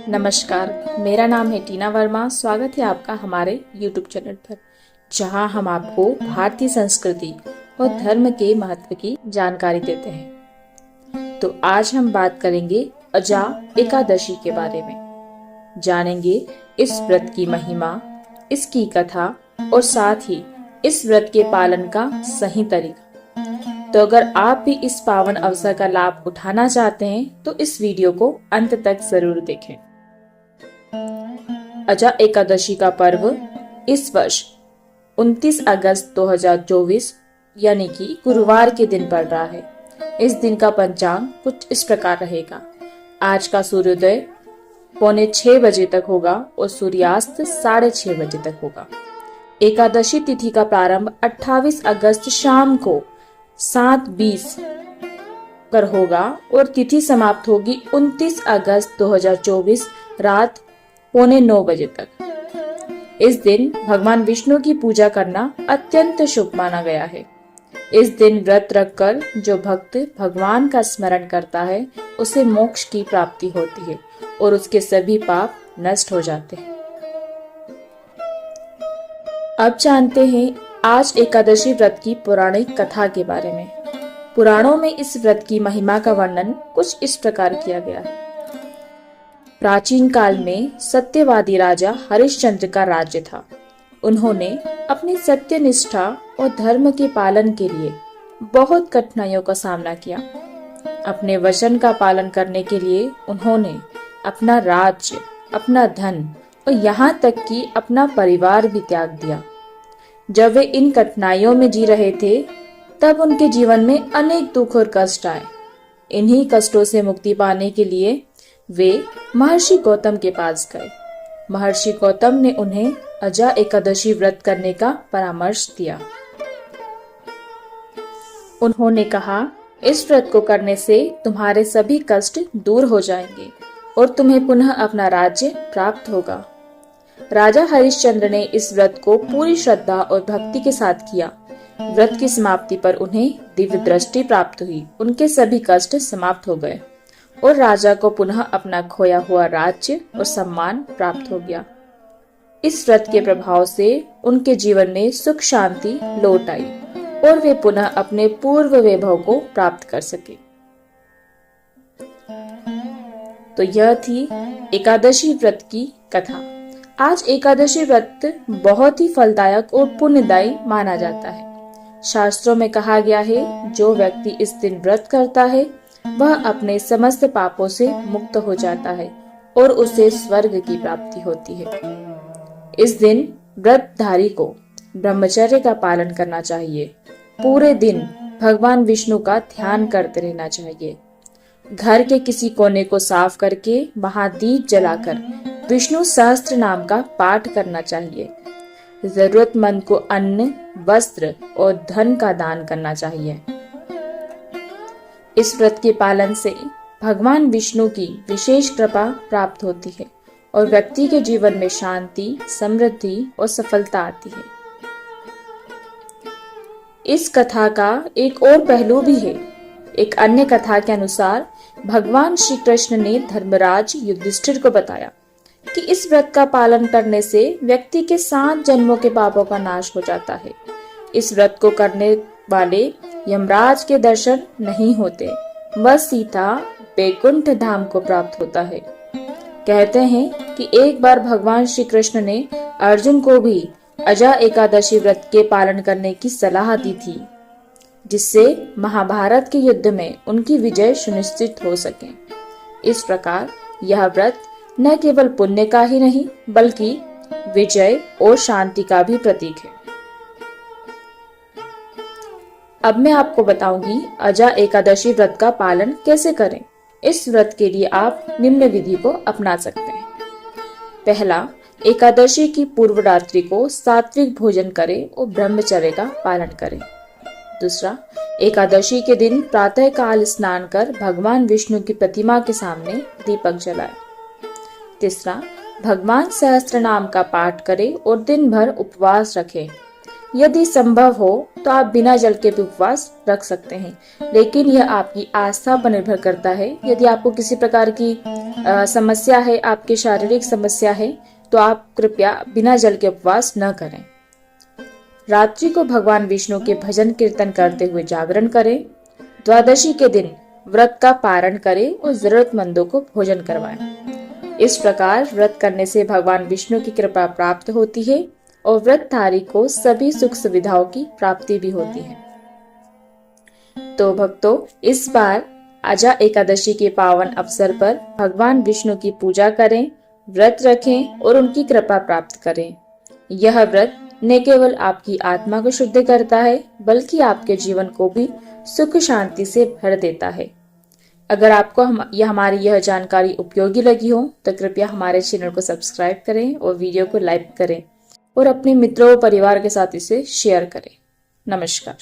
नमस्कार, मेरा नाम है टीना वर्मा। स्वागत है आपका हमारे YouTube चैनल पर, जहां हम आपको भारतीय संस्कृति और धर्म के महत्व की जानकारी देते हैं। तो आज हम बात करेंगे अजा एकादशी के बारे में। जानेंगे इस व्रत की महिमा, इसकी कथा और साथ ही इस व्रत के पालन का सही तरीका। तो अगर आप भी इस पावन अवसर का लाभ उठाना चाहते हैं तो इस वीडियो को अंत तक जरूर देखें। अजा एकादशी का पर्व इस वर्ष 29 अगस्त 2024 यानी कि गुरुवार के दिन पड़ रहा है। इस दिन का पंचांग कुछ इस प्रकार रहेगा। आज का सूर्योदय 5:45 बजे तक होगा और सूर्यास्त 6:30 बजे तक होगा। एकादशी तिथि का प्रारंभ 28 अगस्त शाम को 7:20 पर होगा और तिथि समाप्त होगी 29 अगस्त 2024 रात 8:45 बजे तक। इस दिन भगवान विष्णु की पूजा करना अत्यंत शुभ माना गया है। इस दिन व्रत रखकर जो भक्त भगवान का स्मरण करता है उसे मोक्ष की प्राप्ति होती है और उसके सभी पाप नष्ट हो जाते हैं। अब जानते हैं आज एकादशी व्रत की पौराणिक कथा के बारे में। पुराणों में इस व्रत की महिमा का वर्णन कुछ इस प्रकार किया गया है। प्राचीन काल में सत्यवादी राजा हरिश्चंद्र का राज्य था। उन्होंने अपनी सत्यनिष्ठा और धर्म के पालन के लिए बहुत कठिनाइयों का सामना किया। अपने वचन का पालन करने के लिए उन्होंने अपना राज्य, अपना धन और यहाँ तक कि अपना परिवार भी त्याग दिया। जब वे इन कठिनाइयों में जी रहे थे तब उनके जीवन में अनेक दुख और कष्ट आए। इन्हीं कष्टों से मुक्ति पाने के लिए वे महर्षि गौतम के पास गए। महर्षि गौतम ने उन्हें अजा एकादशी व्रत करने का परामर्श दिया। उन्होंने कहा, इस व्रत को करने से तुम्हारे सभी कष्ट दूर हो जाएंगे और तुम्हें पुनः अपना राज्य प्राप्त होगा। राजा हरिश्चंद्र ने इस व्रत को पूरी श्रद्धा और भक्ति के साथ किया। व्रत की समाप्ति पर उन्हें दिव्य दृष्टि प्राप्त हुई। उनके सभी कष्ट समाप्त हो गए और राजा को पुनः अपना खोया हुआ राज्य और सम्मान प्राप्त हो गया। इस व्रत के प्रभाव से उनके जीवन में सुख शांति लौट आई और वे पुनः अपने पूर्व वैभव को प्राप्त कर सके। तो यह थी एकादशी व्रत की कथा। आज एकादशी व्रत बहुत ही फलदायक और पुण्यदायी माना जाता है। शास्त्रों में कहा गया है, जो व्यक्ति इस दिन व्रत करता है वह अपने समस्त पापों से मुक्त हो जाता है और उसे स्वर्ग की प्राप्ति होती है। इस दिन व्रतधारी को ब्रह्मचर्य का पालन करना चाहिए। पूरे दिन भगवान विष्णु का ध्यान करते रहना चाहिए। घर के किसी कोने को साफ करके वहां दीप जलाकर विष्णु सहस्त्र नाम का पाठ करना चाहिए। जरूरतमंद को अन्न, वस्त्र और धन का दान करना चाहिए। इस व्रत के पालन से भगवान विष्णु की विशेष कृपा प्राप्त होती है और व्यक्ति के जीवन में शांति, समृद्धि और सफलता आती है। इस कथा का एक और पहलू भी है। एक अन्य कथा के अनुसार भगवान श्री कृष्ण ने धर्मराज युधिष्ठिर को बताया कि इस व्रत का पालन करने से व्यक्ति के 7 जन्मों के पापों का नाश हो जाता है। इस व्रत को करने वाले यमराज के दर्शन नहीं होते, वह सीधा बैकुंठ धाम को प्राप्त होता है। कहते हैं कि एक बार भगवान श्री कृष्ण ने अर्जुन को भी अजा एकादशी व्रत के पालन करने की सलाह दी थी, जिससे महाभारत के युद्ध में उनकी विजय सुनिश्चित हो सके। इस प्रकार यह व्रत न केवल पुण्य का ही नहीं बल्कि विजय और शांति का भी प्रतीक है। अब मैं आपको बताऊंगी अजा एकादशी व्रत का पालन कैसे करें। इस व्रत के लिए आप निम्न विधि को अपना सकते हैं। पहला, एकादशी की पूर्व रात्रि को सात्विक भोजन करें और ब्रह्मचर्य का पालन करें। दूसरा, एकादशी के दिन प्रातः काल स्नान कर भगवान विष्णु की प्रतिमा के सामने दीपक जलाएं। तीसरा, भगवान सहस्त्र नाम का पाठ करें और दिन भर उपवास रखें। यदि संभव हो तो आप बिना जल के भी उपवास रख सकते हैं, लेकिन यह आपकी आस्था पर निर्भर करता है। यदि आपको किसी प्रकार की समस्या है, आपकी शारीरिक समस्या है, तो आप कृपया बिना जल के उपवास न करें। रात्रि को भगवान विष्णु के भजन कीर्तन करते हुए जागरण करें। द्वादशी के दिन व्रत का पारण करें और जरूरतमंदों को भोजन करवाएं। इस प्रकार व्रत करने से भगवान विष्णु की कृपा प्राप्त होती है और व्रतधारी को सभी सुख सुविधाओं की प्राप्ति भी होती है। तो भक्तों, इस बार आजा एकादशी के पावन अवसर पर भगवान विष्णु की पूजा करें, व्रत रखें और उनकी कृपा प्राप्त करें। यह व्रत न केवल आपकी आत्मा को शुद्ध करता है, बल्कि आपके जीवन को भी सुख शांति से भर देता है। अगर आपको हमारी यह जानकारी उपयोगी लगी हो तो कृपया हमारे चैनल को सब्सक्राइब करें और वीडियो को लाइक करें और अपने मित्रों और परिवार के साथ इसे शेयर करें। नमस्कार।